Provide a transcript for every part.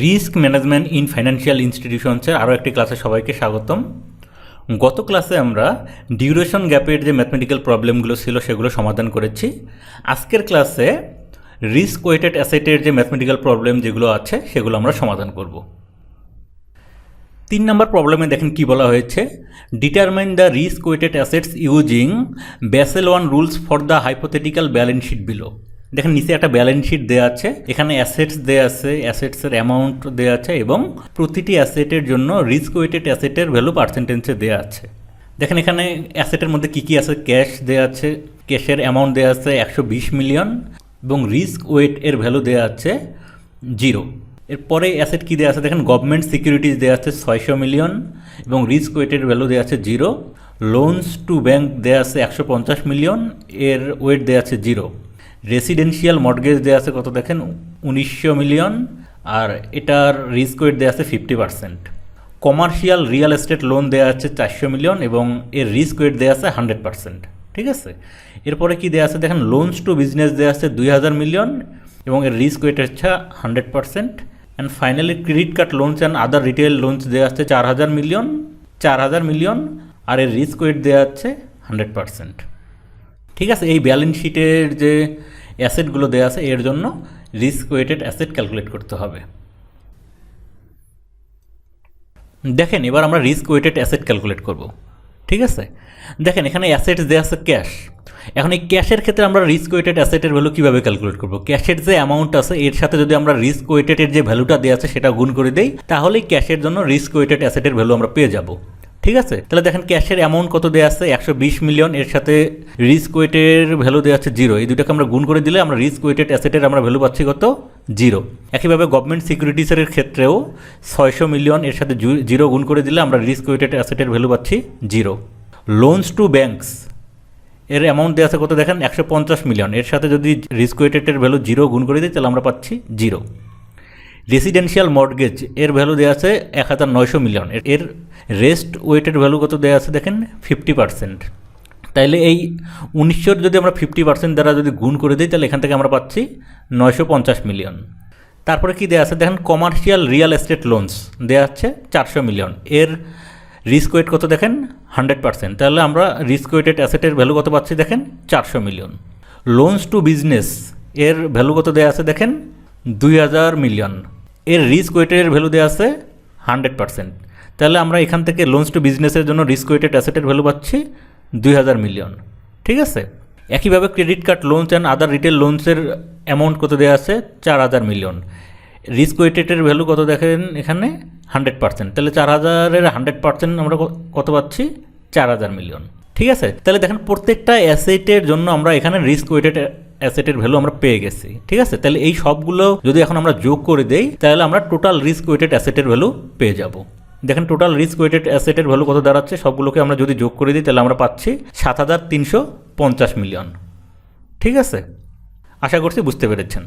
Risk management in financial ইনস্টিটিউশনসের আরও একটি ক্লাসে সবাইকে স্বাগতম। গত ক্লাসে আমরা ডিউরেশন গ্যাপের যে ম্যাথমেটিক্যাল প্রবলেমগুলো ছিল সেগুলো সমাধান করেছি। আজকের ক্লাসে রিস্ক ওয়েটেড অ্যাসেটের যে ম্যাথমেটিক্যাল প্রবলেম যেগুলো আছে সেগুলো আমরা সমাধান করব। 3 নম্বর প্রবলেমে দেখেন কি বলা হয়েছে, determine the risk weighted assets using Basel 1 rules for the hypothetical balance sheet below. দেখেন নিচে একটা ব্যালেন্স শিট দেওয়া আছে, এখানে অ্যাসেটস দেওয়া আছে, অ্যাসেটসের অ্যামাউন্ট দেওয়া আছে এবং প্রতিটি অ্যাসেটের জন্য রিস্ক ওয়েটেড অ্যাসেটের ভ্যালু পার্সেন্টেজে দেওয়া আছে। দেখেন এখানে অ্যাসেটের মধ্যে কী কী আছে, ক্যাশ দেওয়া আছে, ক্যাশের অ্যামাউন্ট দেওয়া আছে 120 মিলিয়ন এবং রিস্ক ওয়েট এর ভ্যালু দেওয়া আছে 0। এরপরে অ্যাসেট কী দেওয়া আছে দেখেন, গভর্নমেন্ট সিকিউরিটিজ দেওয়া আছে 600 মিলিয়ন এবং রিস্ক ওয়েটের ভ্যালু দেওয়া আছে 0। লোনস টু ব্যাংক দেওয়া আছে 150 মিলিয়ন, এর ওয়েট দেওয়া আছে 0। রেসিডেন্সিয়াল মর্টগেজ দেওয়া আছে কত দেখেন 1900 মিলিয়ন আর এটার রিস্ক ওয়েট দেওয়া আছে 50%। কমার্শিয়াল রিয়েল এস্টেট লোন দেওয়া আছে 400 মিলিয়ন এবং এর রিস্ক ওয়েট দেওয়া আছে 100%। ঠিক আছে, এরপরে কি দেওয়া আছে দেখেন, লোনস টু বিজনেস দেওয়া আছে 2000 মিলিয়ন এবং এর রিস্ক ওয়েট হচ্ছে 100%। And finally credit card loans and other retail loans দেওয়া আছে 4000 মিলিয়ন আর এর রিস্ক ওয়েট দেওয়া আছে 100%। ঠিক আছে, এই ব্যালেন্স শিটের যে অ্যাসেটগুলো দেওয়া আছে এর জন্য রিস্ক ওয়েটেড অ্যাসেট ক্যালকুলেট করতে হবে। দেখেন এবার আমরা রিস্ক ওয়েটেড অ্যাসেট ক্যালকুলেট করব। ঠিক আছে, দেখেন এখানে অ্যাসেটস দেওয়া আছে ক্যাশ। এখন এই ক্যাশের ক্ষেত্রে আমরা রিস্ক ওয়েটেড অ্যাসেটের ভ্যালু কীভাবে ক্যালকুলেট করব, ক্যাশের যে অ্যামাউন্ট আছে এর সাথে যদি আমরা রিস্ক ওয়েটেডের যে ভ্যালুটা দেওয়া আছে সেটা গুণ করে দেই তাহলেই ক্যাশের জন্য রিস্ক ওয়েটেড অ্যাসেটের ভ্যালু আমরা পেয়ে যাব। ঠিক আছে, তাহলে দেখেন ক্যাশের অ্যামাউন্ট কত দেওয়া আছে 120 মিলিয়ন, এর সাথে রিস্ক ওয়েটের ভ্যালু দেওয়া আছে 0। এই দুটাকে আমরা গুণ করে দিলে আমরা রিস্ক ওয়েটেড অ্যাসেটের আমরা ভ্যালু পাচ্ছি কত 0। একইভাবে গভর্নমেন্ট সিকিউরিটিসের ক্ষেত্রেও 600 মিলিয়ন, এর সাথে 0 গুণ করে দিলে আমরা রিস্ক ওয়েটেড অ্যাসেটের ভ্যালু পাচ্ছি 0। লোনস টু ব্যাংকস এর অ্যামাউন্ট দেওয়া আছে কত দেখেন 150 মিলিয়ন, এর সাথে যদি রিস্ক ওয়েটেডের ভ্যালু 0 গুণ করে দিই তাহলে আমরা পাচ্ছি 0। রেসিডেন্সিয়াল মর্টগেজ এর ভ্যালু দেওয়া আছে 1900 মিলিয়ন, এর রেস্ট ওয়েটের ভ্যালু কত দেওয়া আছে দেখেন 50%। তাইলে এই 1900 যদি আমরা 50% দ্বারা যদি গুণ করে দিই তাহলে এখান থেকে আমরা পাচ্ছি 950 মিলিয়ন। তারপরে কি দেওয়া আছে দেখেন, কমার্শিয়াল রিয়েল এস্টেট লোনস দেওয়া আছে 400 মিলিয়ন, এর রিস্ক ওয়েট কত দেখেন 100%। তাহলে আমরা রিস্ক ওয়েটেড অ্যাসেটের ভ্যালু কত পাচ্ছি দেখেন 400 মিলিয়ন। লোনস টু বিজনেস এর ভ্যালু কত দেওয়া আছে দেখেন 2000 মিলিয়ন, এর রিস্ক ওয়েটের ভ্যালু দেওয়া আছে 100%। তাহলে আমরা এখান থেকে লোনস টু বিজনেসের জন্য রিস্ক ওয়েটেড অ্যাসেটের ভ্যালু পাচ্ছি 2000 মিলিয়ন। ঠিক আছে, একইভাবে credit card loans and other retail লোনসের অ্যামাউন্ট কত দেওয়া আছে 4000 মিলিয়ন, রিস্ক ওয়েটেডের ভ্যালু কত দেখেন এখানে 100%। তাহলে 4000-এর 100% আমরা কত পাচ্ছি 4000 মিলিয়ন। ঠিক আছে, তাহলে দেখেন প্রত্যেকটা অ্যাসেটের জন্য আমরা এখানে রিস্ক ওয়েটেড অ্যাসেটের ভ্যালু আমরা পেয়ে গেছি। ঠিক আছে, তাহলে এই সবগুলো যদি এখন আমরা যোগ করে দেই তাহলে আমরা টোটাল রিস্ক ওয়েটেড অ্যাসেটের ভ্যালু পেয়ে যাব। দেখেন টোটাল রিস্ক ওয়েটেড অ্যাসেটের ভ্যালু কত দাঁড়াচ্ছে, সবগুলোকে আমরা যদি যোগ করে দিই তাহলে আমরা পাচ্ছি 7350 মিলিয়ন। ঠিক আছে, আশা করছি বুঝতে পেরেছেন।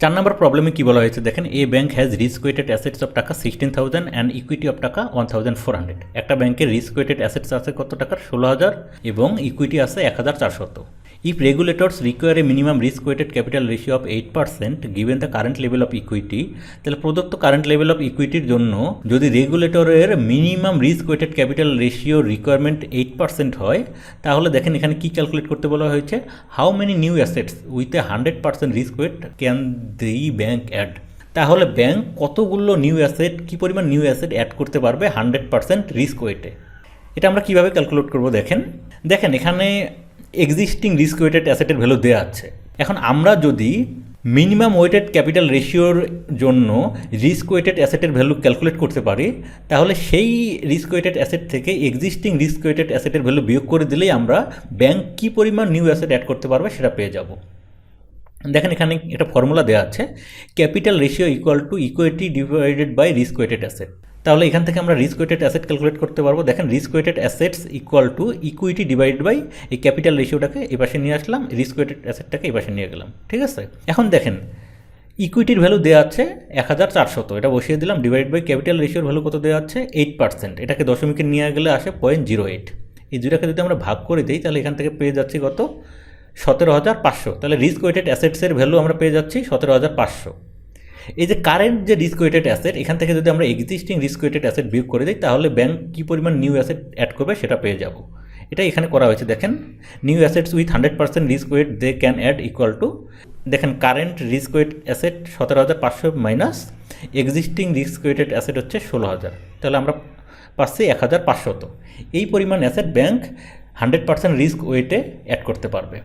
4 নম্বর প্রবলেমে কি বলা হয়েছে দেখেন, a bank has risk weighted assets of taka 16,000 and equity of টাকা 1400। একটা ব্যাংকের রিস্ক ওয়েটেড অ্যাসেটস আছে কত টাকার 16,000 এবং ইকুইটি আছে 1400। If regulators require a minimum risk weighted capital ratio of 8% given the current level of equity, তাহলে প্রদত্ত কারেন্ট লেভেল অফ ইকুইটির জন্য যদি রেগুলেটরের minimum risk weighted capital ratio requirement 8% হয় তাহলে দেখেন এখানে কি ক্যালকুলেট করতে বলা হয়েছে, how many new assets with a 100% risk weight can the bank add. তাহলে ব্যাংক কতগুলো নিউ অ্যাসেট, কী পরিমাণ নিউ অ্যাসেট অ্যাড করতে পারবে 100% রিস্ক ওয়েটে। এটা আমরা কীভাবে ক্যালকুলেট করব দেখেন এখানে এক্সিস্টিং রিস্ক ওয়েটেড অ্যাসেটের ভ্যালু দেওয়া আছে। এখন আমরা যদি মিনিমাম ওয়েটেড ক্যাপিটাল রেশিওর জন্য রিস্ক ওয়েটেড অ্যাসেটের ভ্যালু ক্যালকুলেট করতে পারি তাহলে সেই রিস্ক ওয়েটেড অ্যাসেট থেকে এক্সিস্টিং রিস্ক ওয়েটেড অ্যাসেটের ভ্যালু বিয়োগ করে দিলেই আমরা ব্যাংক কী পরিমাণ নিউ অ্যাসেট অ্যাড করতে পারবে সেটা পেয়ে যাব। দেখেন এখানে একটা ফর্মুলা দেওয়া আছে, capital ratio equal to equity divided by risk weighted asset. তাহলে এখান থেকে আমরা রিস্ক ওয়েটেড অ্যাসেট ক্যালকুলেট করতে পারবো। দেখেন risk weighted assets equal to equity divided by এই ক্যাপিটাল রেশিওটাকে এই পাশে নিয়ে আসলাম, রিস্ক ওয়েটেড অ্যাসেটটাকে এই পাশে নিয়ে গেলাম। ঠিক আছে, এখন দেখেন ইকুইটির ভ্যালু দেওয়া আছে 1400, এটা বসিয়ে দিলাম, ডিভাইড বাই ক্যাপিটাল রেশিওর ভ্যালু কত দেওয়া আছে 8%, এটাকে দশমিকে নিয়ে গেলে আসে 0.08। এই দুটাকে যদি আমরা ভাগ করে দিই তাহলে এখান থেকে পেয়ে যাচ্ছি কত 17,500। তাহলে রিস্ক ওয়েটেড অ্যাসেটসের ভ্যালু আমরা পেয়ে যাচ্ছি 17,500। এই যে কারেন্ট যে রিস্ক ওয়েটেড অ্যাসেট, এখান থেকে যদি আমরা এক্সিস্টিং রিস্ক ওয়েটেড অ্যাসেট বিয়োগ করে দিই তাহলে ব্যাংক কী পরিমাণ নিউ অ্যাসেট অ্যাড করবে সেটা পেয়ে যাব। এটা এখানে করা হয়েছে, দেখেন new assets with 100% risk weight they can add equal to, দেখেন current risk weight asset 17,500 minus existing risk weighted asset হচ্ছে 16,000, তাহলে আমরা পাচ্ছি 1,500। এই পরিমাণ অ্যাসেট ব্যাংক 100% রিস্ক ওয়েটে অ্যাড করতে পারবে।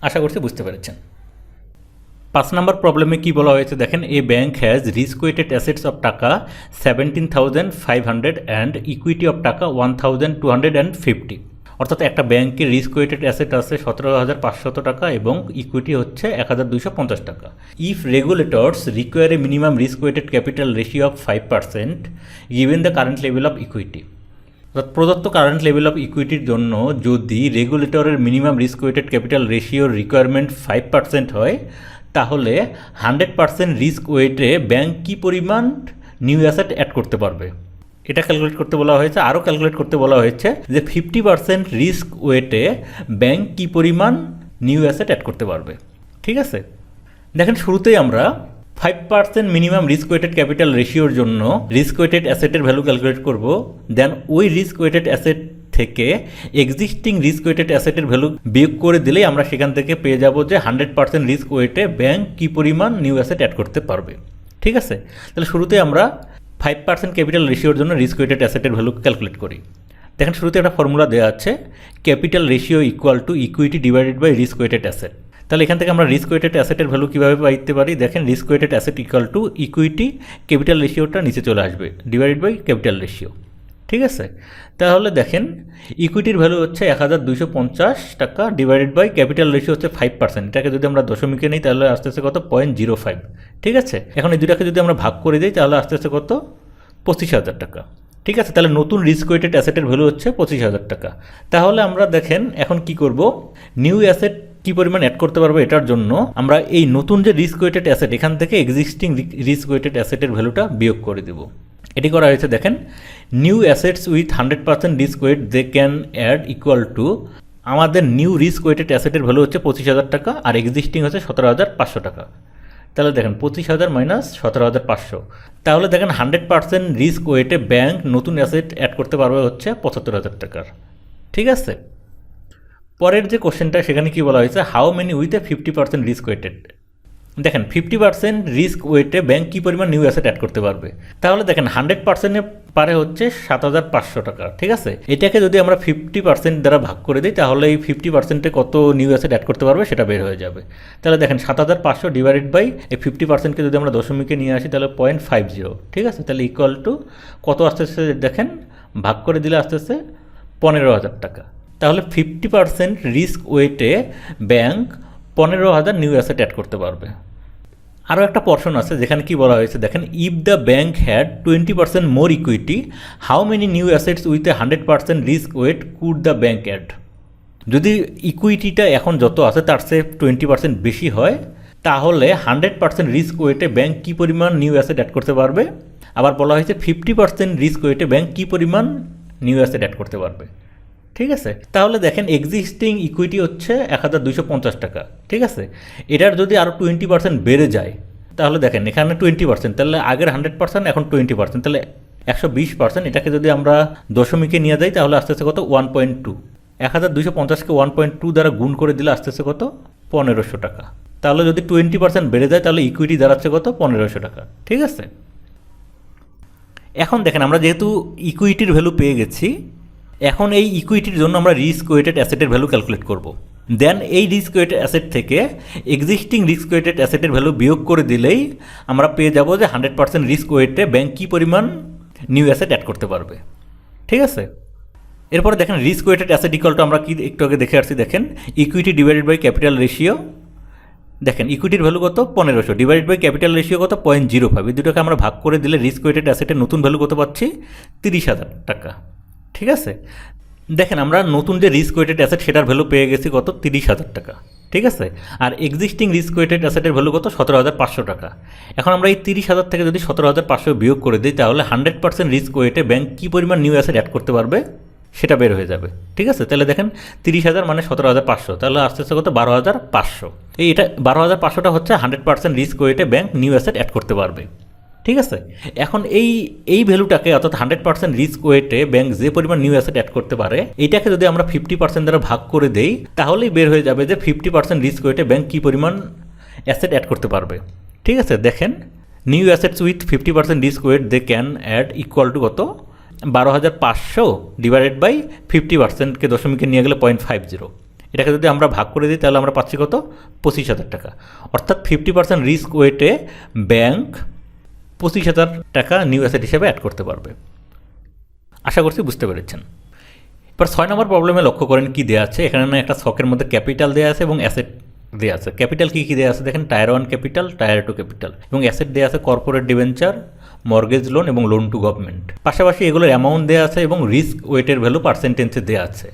আশা করছি বুঝতে পেরেছেন। 5 নম্বর প্রবলেমে কি বলা হয়েছে দেখেন, a bank has risk weighted assets of taka 17,500 and equity of টাকা 1,250। অর্থাৎ একটা ব্যাংকের রিস্ক ওয়েটেড অ্যাসেট আছে 17,500 টাকা এবং ইকুইটি হচ্ছে 1,250 টাকা। If regulators require a minimum risk weighted capital ratio of 5% given the current level of equity. অর্থাৎ প্রদত্ত কারেন্ট লেভেল অফ ইকুইটির জন্য যদি রেগুলেটরের মিনিমাম রিস্ক ওয়েটেড ক্যাপিটাল রেশিওর রিকোয়ারমেন্ট 5% হয়, তাহলে 100% রিস্ক ওয়েটে ব্যাংক কী পরিমাণ নিউ অ্যাসেট অ্যাড করতে পারবে এটা ক্যালকুলেট করতে বলা হয়েছে। আরও ক্যালকুলেট করতে বলা হয়েছে যে 50% রিস্ক ওয়েটে ব্যাংক কী পরিমাণ নিউ অ্যাসেট অ্যাড করতে পারবে। ঠিক আছে, দেখেন শুরুতেই আমরা 5% মিনিমাম রিস্ক ওয়েটেড ক্যাপিটাল রেশিওর জন্য রিস্ক ওয়েটেড অ্যাসেটের ভ্যালু ক্যালকুলেট করব। দেন ওই রিস্ক ওয়েটেড অ্যাসেট থেকে এক্সিস্টিং রিস্ক ওয়েটেড অ্যাসেটের ভ্যালু বিয়োগ করে দিলেই আমরা সেখান থেকে পেয়ে যাব যে 100% রিস্ক ওয়েটে ব্যাংক কী পরিমাণ নিউ অ্যাসেট অ্যাড করতে পারবে। ঠিক আছে, তাহলে শুরুতে আমরা 5% ক্যাপিটাল রেশিওর জন্য রিস্ক ওয়েটেড অ্যাসেটের ভ্যালু ক্যালকুলেট করি। দেখেন শুরুতে একটা ফর্মুলা দেওয়া আছে, capital ratio equal to equity divided by risk weighted asset. তাহলে এখান থেকে আমরা রিস্ক ওয়েটেড অ্যাসেটের ভ্যালু কীভাবে পাইতে পারি, দেখেন risk weighted asset equal to equity, capital রেশিওটা নিচে চলে আসবে ডিভাইডেড বাই ক্যাপিটাল রেশিও। ঠিক আছে, তাহলে দেখেন ইকুইটির ভ্যালু হচ্ছে 1,250 টাকা ডিভাইডেড বাই ক্যাপিটাল রেশিও হচ্ছে 5%। এটাকে যদি আমরা দশমিকে নিই তাহলে আস্তে আস্তে কত 0.05। ঠিক আছে, এখন এই দুটাকে যদি আমরা ভাগ করে দিই তাহলে আস্তে আস্তে কত 25,000 টাকা। ঠিক আছে, তাহলে নতুন রিস্ক ওয়েটেড অ্যাসেটের ভ্যালু হচ্ছে 25,000 টাকা। তাহলে আমরা দেখেন এখন কি করব, নিউ অ্যাসেট কী পরিমাণ অ্যাড করতে পারবো এটার জন্য আমরা এই নতুন যে রিস্ক ওয়েটেড অ্যাসেট এখান থেকে এক্সিস্টিং রিস্ক ওয়েটেড অ্যাসেটের ভ্যালুটা বিয়োগ করে দেবো। এটি করা হয়েছে, দেখেন new assets with 100% risk weight they can add equal to, আমাদের নিউ রিস্ক ওয়েটেড অ্যাসেটের ভ্যালু হচ্ছে 25,000 টাকা আর এক্সিস্টিং হচ্ছে 17,500 টাকা। তাহলে দেখেন 25,000 মাইনাস 17,500, তাহলে দেখেন 100% রিস্ক ওয়েটে ব্যাংক নতুন অ্যাসেট অ্যাড করতে পারবে হচ্ছে 75,000 টাকার। ঠিক আছে, পরের যে কোশ্চেনটা সেখানে কি বলা হয়েছে, how many with a 50% risk weighted. দেখেন 50% রিস্ক ওয়েটে ব্যাংক কী পরিমাণ নিউ অ্যাসেট অ্যাড করতে পারবে। তাহলে দেখেন 100%-এ পারে হচ্ছে 7,500 টাকা। ঠিক আছে, এটাকে যদি আমরা 50% দ্বারা ভাগ করে দিই তাহলে এই 50%-এ কত নিউ অ্যাসেট অ্যাড করতে পারবে সেটা বের হয়ে যাবে। তাহলে দেখেন 7,500 ডিভাইডেড বাই এই 50%কে যদি আমরা দশমিকে নিয়ে আসি তাহলে 0.50। ঠিক আছে, তাহলে ইকুয়াল টু কত আস্তে আস্তে দেখেন ভাগ করে দিলে আস্তে আস্তে 15,000 টাকা। তাহলে 50% রিস্ক ওয়েটে ব্যাংক 15,000 নিউ অ্যাসেট অ্যাড করতে পারবে। আরও একটা পোর্শন আছে যেখানে কি বলা হয়েছে, দেখেন if the bank had 20% more equity how many new assets with a 100% risk weight could the bank add. যদি ইকুইটিটা এখন যত আছে তার চেয়ে 20% বেশি হয় তাহলে 100% রিস্ক ওয়েটে ব্যাংক কী পরিমাণ নিউ অ্যাসেট অ্যাড করতে পারবে। আবার বলা হয়েছে 50% রিস্ক ওয়েটে ব্যাংক কী পরিমাণ নিউ অ্যাসেট অ্যাড করতে পারবে। ঠিক আছে, তাহলে দেখেন এক্সিস্টিং ইকুইটি হচ্ছে 1,250 টাকা। ঠিক আছে, এটার যদি আরও 20% বেড়ে যায় তাহলে দেখেন এখানে 20%, তাহলে আগের 100% এখন 20%, তাহলে 120%। এটাকে যদি আমরা দশমিকে নিয়ে যাই তাহলে আস্তে আস্তে কত 1.2, 1,250কে 1.2 দ্বারা গুণ করে দিলে আস্তে আস্তে কত 1,500 টাকা। তাহলে যদি 20% বেড়ে যায় তাহলে ইকুইটি দাঁড়াচ্ছে কত 1,500 টাকা। ঠিক আছে, এখন দেখেন আমরা যেহেতু ইকুইটির ভ্যালু পেয়ে গেছি, এখন এই ইকুইটির জন্য আমরা রিস্ক ওয়েটেড অ্যাসেটের ভ্যালু ক্যালকুলেট করব। দেন এই রিস্ক ওয়েটেড অ্যাসেট থেকে এক্সিস্টিং রিস্ক ওয়েটেড অ্যাসেটের ভ্যালু বিয়োগ করে দিলেই আমরা পেয়ে যাব যে 100% রিস্ক ওয়েটে ব্যাংক কী পরিমাণ নিউ অ্যাসেট অ্যাড করতে পারবে। ঠিক আছে, এরপরে দেখেন risk weighted asset equal to আমরা কি একটু আগে দেখে আসছি, দেখেন equity divided by capital ratio. দেখেন ইকুইটির ভ্যালু কত 1500 ডিভাইডেড বাই ক্যাপিটাল রেশিও কত 0.05। এই দুটোকে আমরা ভাগ করে দিলে রিস্ক ওয়েটেড অ্যাসেটের নতুন ভ্যালু কত পাচ্ছি 30,000 টাকা। ঠিক আছে, দেখেন আমরা নতুন যে রিস্ক ওয়েটেড অ্যাসেট সেটার ভ্যালু পেয়ে গেছি কত 30,000 টাকা। ঠিক আছে, আর এক্সিস্টিং রিস্ক ওয়েটেড অ্যাসেটের ভ্যালু কত 17,500 টাকা। এখন আমরা এই 30,000 থেকে যদি 17,500 বিয়োগ করে দিই তাহলে 100% রিস্ক ওয়েটে ব্যাংক কী পরিমাণ নিউ অ্যাসেট অ্যাড করতে পারবে সেটা বের হয়ে যাবে। ঠিক আছে, তাহলে দেখেন 30,000 মানে 17,500, তাহলে আস্তে আস্তে কত 12,500। এটা 12,500টা হচ্ছে 100% রিস্ক ওয়েটে ব্যাংক নিউ অ্যাসেট অ্যাড করতে পারবে। ঠিক আছে, এখন এই ভ্যালুটাকে অর্থাৎ 100% রিস্ক ওয়েটে ব্যাংক যে পরিমাণ নিউ অ্যাসেট অ্যাড করতে পারে, এটাকে যদি আমরা 50% দ্বারা ভাগ করে দেই তাহলেই বের হয়ে যাবে যে 50% রিস্ক ওয়েটে ব্যাংক কী পরিমাণ অ্যাসেট অ্যাড করতে পারবে। ঠিক আছে, দেখেন new assets with 50% risk weight they can add equal to কত, 12,500 ডিভাইডেড বাই 50%কে দশমিকে নিয়ে গেলে 0.50। এটাকে যদি আমরা ভাগ করে দিই তাহলে আমরা পাচ্ছি কত, 25,000 টাকা। অর্থাৎ 50% রিস্ক ওয়েটে ব্যাংক 25,000 টাকা নিউ অ্যাসেট হিসেবে অ্যাড করতে পারবে। আশা করছি বুঝতে পেরেছেন। এবার 6 নম্বর প্রবলেমে লক্ষ্য করেন কি দেওয়া আছে। এখানে না একটা ছকের মধ্যে ক্যাপিটাল দেওয়া আছে এবং অ্যাসেট দেওয়া আছে। ক্যাপিটাল কী দেওয়া আছে দেখেন, টায়ার 1 ক্যাপিটাল, টায়ার 2 ক্যাপিটাল, এবং অ্যাসেট দেওয়া আছে কর্পোরেট ডিবেঞ্চার, মর্গেজ লোন এবং লোন টু গভর্নমেন্ট। পাশাপাশি এগুলোর অ্যামাউন্ট দেওয়া আছে এবং রিস্ক ওয়েটের ভ্যালু পার্সেন্টেজে দেওয়া আছে।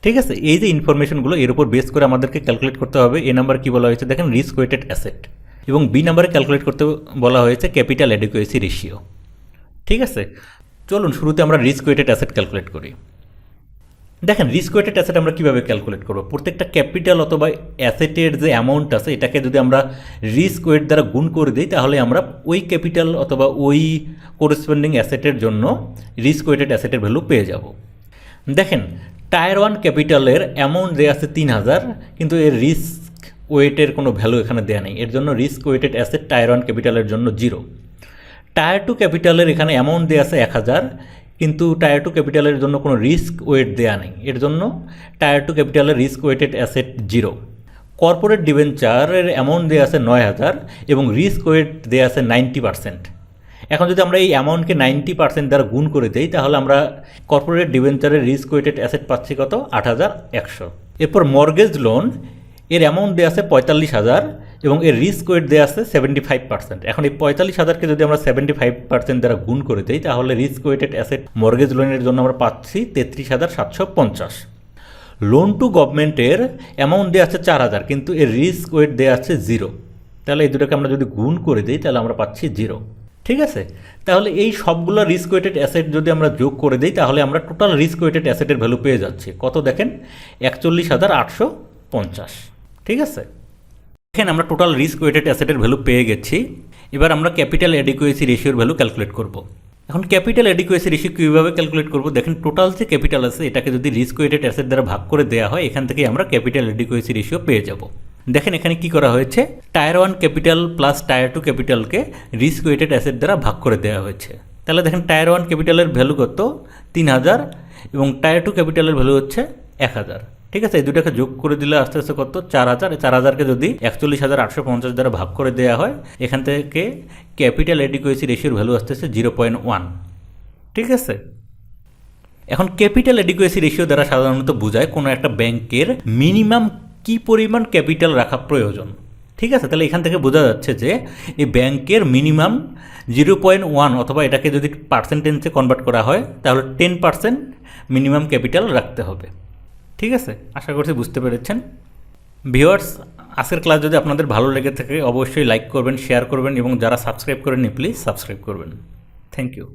ঠিক আছে, এই যে ইনফরমেশনগুলো এর উপর বেস করে আমাদেরকে ক্যালকুলেট করতে হবে। এ নাম্বার কী বলা হয়েছে দেখেন, রিস্ক ওয়েটেড অ্যাসেট, এবং বি নাম্বারে ক্যালকুলেট করতে বলা হয়েছে ক্যাপিটাল অ্যাডিকুয়েসি রেশিও। ঠিক আছে, চলুন শুরুতে আমরা রিস্ক ওয়েটেড অ্যাসেট ক্যালকুলেট করি। দেখেন রিস্ক ওয়েটেড অ্যাসেট আমরা কীভাবে ক্যালকুলেট করবো, প্রত্যেকটা ক্যাপিটাল অথবা অ্যাসেটের যে অ্যামাউন্ট আছে এটাকে যদি আমরা রিস্ক ওয়েট দ্বারা গুণ করে দিই তাহলে আমরা ওই ক্যাপিটাল অথবা ওই করেসপন্ডিং অ্যাসেটের জন্য রিস্ক ওয়েটেড অ্যাসেটের ভ্যালু পেয়ে যাব। দেখেন টায়ার 1 ক্যাপিটালের অ্যামাউন্ট দেওয়া আছে 3,000, কিন্তু এর রিস্ক ওয়েটের কোনো ভ্যালু এখানে দেওয়া নেই, এর জন্য রিস্ক ওয়েটেড অ্যাসেট টায়ার 1 ক্যাপিটালের জন্য 0। টায়ার 2 ক্যাপিটালের এখানে অ্যামাউন্ট দেওয়া আছে 1,000, কিন্তু টায়ার 2 ক্যাপিটালের জন্য কোনো রিস্ক ওয়েট দেওয়া নেই, এর জন্য টায়ার 2 ক্যাপিটালের রিস্ক ওয়েটেড অ্যাসেট 0। কর্পোরেট ডিবেঞ্চারের অ্যামাউন্ট দেওয়া আছে 9,000 এবং রিস্ক ওয়েট দেওয়া আছে 90%। এখন যদি আমরা এই অ্যামাউন্টকে 90% দ্বারা গুণ করে দিই তাহলে আমরা কর্পোরেট ডিবেঞ্চারের রিস্ক ওয়েটেড অ্যাসেট পাচ্ছি কত, 8,100। এরপর মর্গেজ লোন, এর অ্যামাউন্ট দেওয়া আছে 45,000 এবং এর রিস্ক ওয়েট দেওয়া আছে 75%। এখন এই 45,000কে যদি আমরা 75% দ্বারা গুণ করে দিই তাহলে রিস্ক ওয়েটেড অ্যাসেট মর্গেজ লোনের জন্য আমরা পাচ্ছি 33,750। লোন টু গভর্নমেন্টের অ্যামাউন্ট দেওয়া আছে 4,000, কিন্তু এর রিস্ক ওয়েট দেওয়া আছে 0। তাহলে এই দুটোকে আমরা যদি গুণ করে দিই তাহলে আমরা পাচ্ছি 0। ঠিক আছে, তাহলে এই সবগুলো রিস্ক ওয়েটেড অ্যাসেট যদি আমরা যোগ করে দিই তাহলে আমরা টোটাল রিস্ক ওয়েটেড অ্যাসেটের ভ্যালু পেয়ে যাচ্ছি কত দেখেন, 41,850। ঠিক আছে, দেখেন আমরা টোটাল রিস্ক ওয়েটেড অ্যাসেটের ভ্যালু পেয়ে গেছি। এবার আমরা ক্যাপিটাল অ্যাডিকুয়েসি রেশিওর ভ্যালু ক্যালকুলেট করব। এখন ক্যাপিটাল অ্যাডিকুয়েসি রেশিও কীভাবে ক্যালকুলেট করব, দেখেন টোটাল যে ক্যাপিটাল আছে এটাকে যদি রিস্ক ওয়েটেড অ্যাসেট দ্বারা ভাগ করে দেওয়া হয় এখান থেকে আমরা ক্যাপিটাল অ্যাডিকুয়েসি রেশিও পেয়ে যাব। দেখেন এখানে কি করা হয়েছে, টায়ার 1 ক্যাপিটাল প্লাস টায়ার 2 ক্যাপিটালকে রিস্ক ওয়েটেড অ্যাসেট দ্বারা ভাগ করে দেওয়া হয়েছে। তাহলে দেখেন টায়ার 1 ক্যাপিটালের ভ্যালু কত, 3,000 এবং টায়ার 2 ক্যাপিটালের ভ্যালু হচ্ছে 1,000। ঠিক আছে, এই দুটাকে যোগ করে দিলে আস্তে আস্তে কত, 4,000। 4,000কে যদি 41,850 দ্বারা ভাগ করে দেওয়া হয় এখান থেকে ক্যাপিটাল অ্যাডিকুয়েসি রেশিওর ভ্যালু আসতে আসছে 0.1। ঠিক আছে, এখন ক্যাপিটাল অ্যাডিকুয়েসি রেশিও দ্বারা সাধারণত বোঝায় কোনো একটা ব্যাংকের মিনিমাম কি পরিমাণ ক্যাপিটাল রাখা প্রয়োজন। ঠিক আছে, তাহলে এখান থেকে বোঝা যাচ্ছে যে এই ব্যাংকের মিনিমাম 0.1 অথবা এটাকে যদি পার্সেন্টেজে কনভার্ট করা হয় তাহলে 10% মিনিমাম ক্যাপিটাল রাখতে হবে। ঠিক আছে, আশা করছি বুঝতে পেরেছেন। ভিউয়ার্স, আজকের ক্লাস যদি আপনাদের ভালো লেগে থাকে অবশ্যই লাইক করবেন, শেয়ার করবেন এবং যারা সাবস্ক্রাইব করেননি প্লিজ সাবস্ক্রাইব করবেন। Thank you.